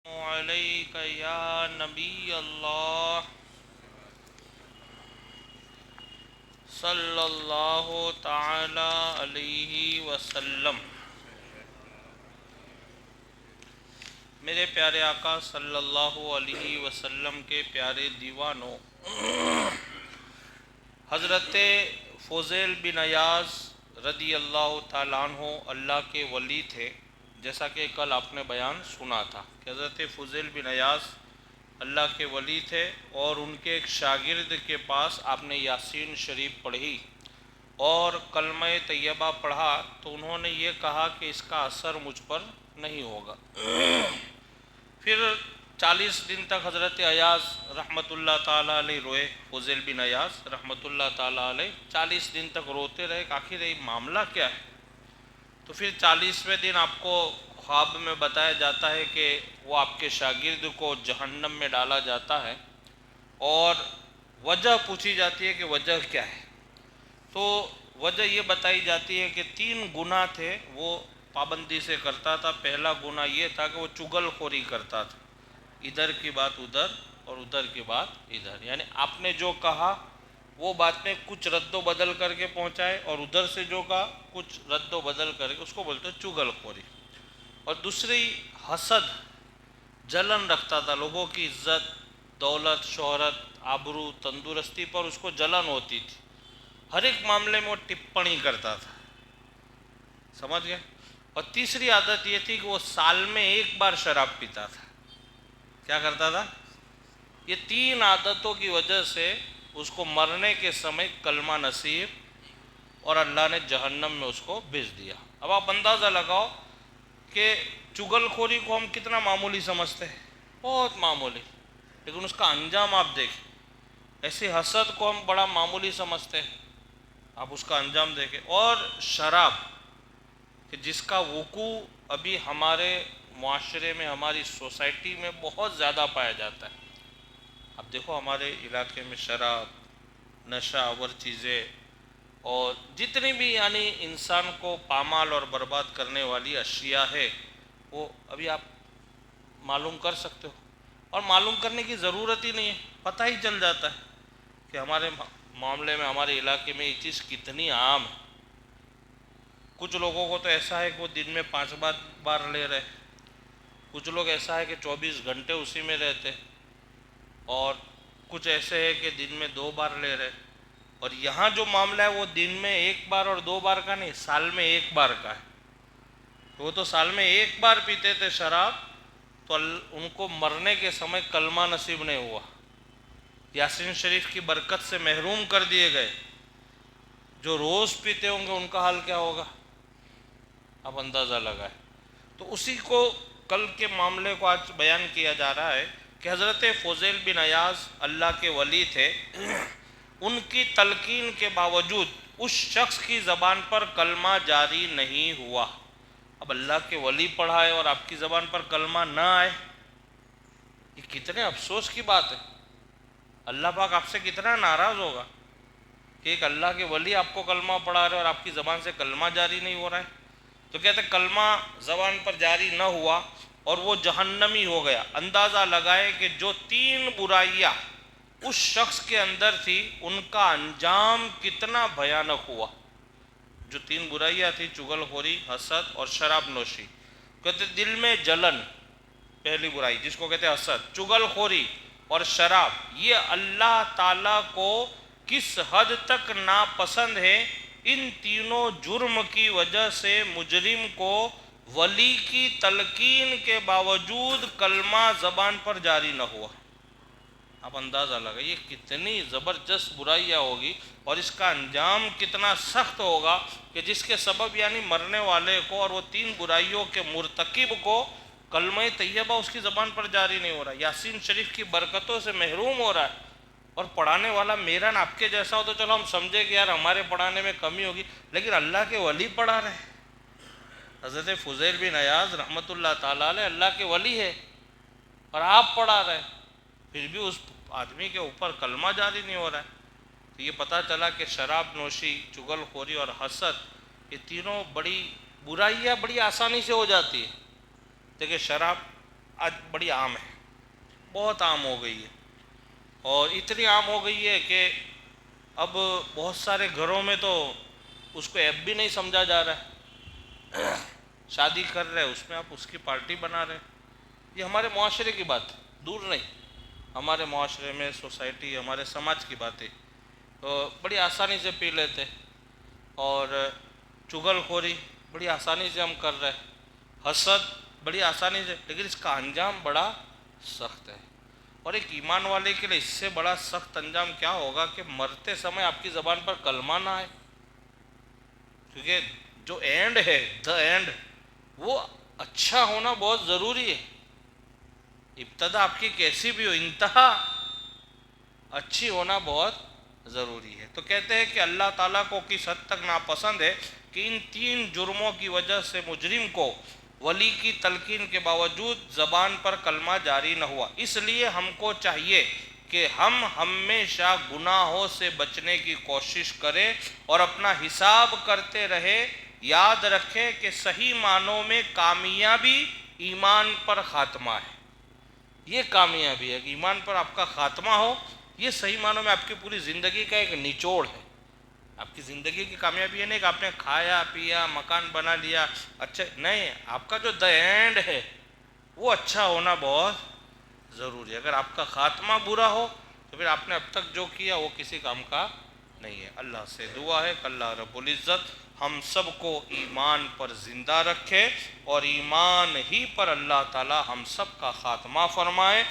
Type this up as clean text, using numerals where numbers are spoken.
علیک یا نبی اللہ صلی اللہ تعالی علیہ وسلم۔ میرے پیارے آقا صلی اللہ علیہ وسلم کے پیارے دیوانوں، حضرت فضیل بن عیاض رضی اللہ تعالیٰ عنہ اللہ کے ولی تھے، جیسا کہ کل آپ نے بیان سنا تھا کہ حضرت فضیل بن عیاض اللہ کے ولی تھے، اور ان کے ایک شاگرد کے پاس آپ نے یاسین شریف پڑھی اور کلمہ طیبہ پڑھا، تو انہوں نے یہ کہا کہ اس کا اثر مجھ پر نہیں ہوگا۔ پھر 40 دن تک حضرت عیاض رحمۃ اللہ تعالیٰ علیہ روئے، فضیل بن عیاض رحمۃ اللہ تعالیٰ علیہ 40 دن تک روتے رہے کہ آخر یہ معاملہ کیا ہے۔ تو پھر 40ویں دن آپ کو خواب میں بتایا جاتا ہے کہ وہ آپ کے شاگرد کو جہنم میں ڈالا جاتا ہے، اور وجہ پوچھی جاتی ہے کہ وجہ کیا ہے۔ تو وجہ یہ بتائی جاتی ہے کہ 3 گناہ تھے وہ پابندی سے کرتا تھا۔ پہلا گناہ یہ تھا کہ وہ چغل خوری کرتا تھا، ادھر کی بات ادھر اور ادھر کی بات ادھر، یعنی آپ نے جو کہا وہ بات میں کچھ رد و بدل کر کے پہنچائے، اور ادھر سے جو کہا کچھ رد و بدل کر کے، اس کو بولتے ہیں چغل خوری۔ اور دوسری حسد، جلن رکھتا تھا، لوگوں کی عزت، دولت، شہرت، آبرو، تندرستی پر اس کو جلن ہوتی تھی، ہر ایک معاملے میں وہ ٹپڑی کرتا تھا، سمجھ گئے۔ اور تیسری عادت یہ تھی کہ وہ سال میں ایک بار شراب پیتا تھا۔ کیا کرتا تھا؟ یہ 3 عادتوں کی وجہ سے اس کو مرنے کے سمے کلمہ نصیب، اور اللہ نے جہنم میں اس کو بھیج دیا۔ اب آپ اندازہ لگاؤ کہ چغل خوری کو ہم کتنا معمولی سمجھتے ہیں، بہت معمولی، لیکن اس کا انجام آپ دیکھیں۔ ایسے حسد کو ہم بڑا معمولی سمجھتے ہیں، آپ اس کا انجام دیکھیں۔ اور شراب، کہ جس کا وقوع ابھی ہمارے معاشرے میں، ہماری سوسائٹی میں بہت زیادہ پایا جاتا ہے۔ اب دیکھو ہمارے علاقے میں شراب، نشہ آور چیزیں، اور جتنی بھی یعنی انسان کو پامال اور برباد کرنے والی اشیاء ہے، وہ ابھی آپ معلوم کر سکتے ہو، اور معلوم کرنے کی ضرورت ہی نہیں ہے، پتہ ہی چل جاتا ہے کہ ہمارے معاملے میں، ہمارے علاقے میں یہ چیز کتنی عام ہے۔ کچھ لوگوں کو تو ایسا ہے کہ وہ دن میں 5 بار لے رہے، کچھ لوگ ایسا ہے کہ 24 گھنٹے اسی میں رہتے، اور کچھ ایسے ہے کہ دن میں 2 بار لے رہے۔ اور یہاں جو معاملہ ہے وہ دن میں 1 بار اور 2 بار کا نہیں، سال میں 1 بار کا ہے۔ وہ تو سال میں 1 بار پیتے تھے شراب، تو ان کو مرنے کے سمے کلمہ نصیب نہیں ہوا، یاسین شریف کی برکت سے محروم کر دیے گئے۔ جو روز پیتے ہوں گے ان کا حال کیا ہوگا، آپ اندازہ لگائیں۔ تو اسی کو کل کے معاملے کو آج بیان کیا جا رہا ہے کہ حضرت فضیل بن عیاض اللہ کے ولی تھے، ان کی تلقین کے باوجود اس شخص کی زبان پر کلمہ جاری نہیں ہوا۔ اب اللہ کے ولی پڑھائے اور آپ کی زبان پر کلمہ نہ آئے، یہ کتنے افسوس کی بات ہے۔ اللہ پاک آپ سے کتنا ناراض ہوگا کہ ایک اللہ کے ولی آپ کو کلمہ پڑھا رہے اور آپ کی زبان سے کلمہ جاری نہیں ہو رہا ہے۔ تو کہتے ہیں کلمہ زبان پر جاری نہ ہوا اور وہ جہنمی ہو گیا۔ اندازہ لگائے کہ جو 3 برائیاں اس شخص کے اندر تھی، ان کا انجام کتنا بھیانک ہوا۔ جو 3 برائیاں تھی، چغل خوری، حسد اور شراب نوشی۔ کہتے دل میں جلن، پہلی برائی جس کو کہتے ہیں حسد، چغل خوری اور شراب، یہ اللہ تعالیٰ کو کس حد تک ناپسند ہے۔ ان تینوں جرم کی وجہ سے مجرم کو ولی کی تلقین کے باوجود کلمہ زبان پر جاری نہ ہوا۔ آپ اندازہ لگائیے کتنی زبردست برائیاں ہوگی، اور اس کا انجام کتنا سخت ہوگا کہ جس کے سبب یعنی مرنے والے کو اور وہ 3 برائیوں کے مرتکب کو کلمہ طیبہ اس کی زبان پر جاری نہیں ہو رہا، یاسین شریف کی برکتوں سے محروم ہو رہا ہے۔ اور پڑھانے والا میرا نہ آپ کے جیسا ہو تو چلو ہم سمجھے کہ یار ہمارے پڑھانے میں کمی ہوگی، لیکن اللہ کے ولی پڑھا رہے ہیں۔ حضرت فضیل بن عیاض رحمۃ اللہ تعالیٰ علیہ اللہ کے ولی ہے، اور آپ پڑھا رہے ہیں، پھر بھی اس آدمی کے اوپر کلمہ جاری نہیں ہو رہا ہے۔ تو یہ پتہ چلا کہ شراب نوشی، چغل خوری اور حسد، یہ تینوں بڑی برائیاں بڑی آسانی سے ہو جاتی ہے۔ دیکھیں شراب آج بڑی عام ہے، بہت عام ہو گئی ہے، اور اتنی عام ہو گئی ہے کہ اب بہت سارے گھروں میں تو اس کو ایب بھی نہیں سمجھا جا رہا ہے، شادی کر رہے ہیں اس میں آپ اس کی پارٹی بنا رہے ہیں۔ یہ ہمارے معاشرے کی بات ہے، دور نہیں، ہمارے معاشرے میں سوسائٹی ہمارے سماج کی باتیں تو بڑی آسانی سے پی لیتے، اور چغل خوری بڑی آسانی سے ہم کر رہے ہیں، حسد بڑی آسانی سے، لیکن اس کا انجام بڑا سخت ہے۔ اور ایک ایمان والے کے لیے اس سے بڑا سخت انجام کیا ہوگا کہ مرتے سمے آپ کی زبان پر کلمہ نہ آئے، کیونکہ جو اینڈ ہے، دا اینڈ، وہ اچھا ہونا بہت ضروری ہے۔ ابتدا آپ کی کیسی بھی ہو، انتہا اچھی ہونا بہت ضروری ہے۔ تو کہتے ہیں کہ اللہ تعالیٰ کو کس حد تک ناپسند ہے کہ ان 3 جرموں کی وجہ سے مجرم کو ولی کی تلقین کے باوجود زبان پر کلمہ جاری نہ ہوا۔ اس لیے ہم کو چاہیے کہ ہم ہمیشہ گناہوں سے بچنے کی کوشش کریں اور اپنا حساب کرتے رہے۔ یاد رکھیں کہ صحیح معنوں میں کامیابی ایمان پر خاتمہ ہے، یہ کامیابی ہے کہ ایمان پر آپ کا خاتمہ ہو، یہ صحیح معنوں میں آپ کی پوری زندگی کا ایک نچوڑ ہے۔ آپ کی زندگی کی کامیابی ہے نہیں کہ آپ نے کھایا پیا مکان بنا لیا، اچھا نہیں، آپ کا جو دا اینڈ ہے وہ اچھا ہونا بہت ضروری ہے۔ اگر آپ کا خاتمہ برا ہو تو پھر آپ نے اب تک جو کیا وہ کسی کام کا نہیں ہے۔ اللہ سے دعا ہے کہ اللہ رب العزت ہم سب کو ایمان پر زندہ رکھے، اور ایمان ہی پر اللہ تعالی ہم سب کا خاتمہ فرمائے۔